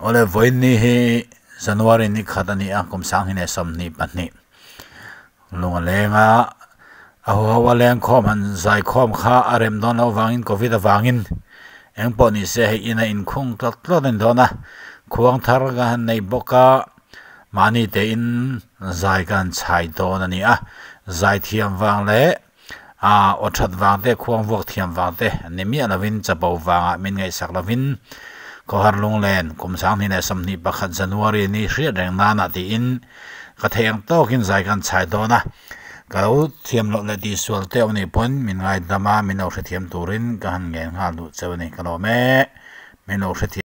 ole voini hi January ni khatani a kum sang hine somni pani lunga lenga aho leng khom han zai khom kha arem don lo wangin covid awangin engpo ni se he ina in khung tlot den dona khuang thar ga han nei boka mani te in zai kan chai don ani a zai thiam wang le a othat wang te khuang wok thiam wang te nemi alawin chapo wanga min ngai sak lawin ko har lung len kum sang ni ne samni pakhat January ni hri reng na na ti in ka theng to kin zai kan chai dona kalau thiam lo le di sual te oni pon min ngai dama min au hre thiam turin ka han nge nga lu chawni kalau me min au hre thiam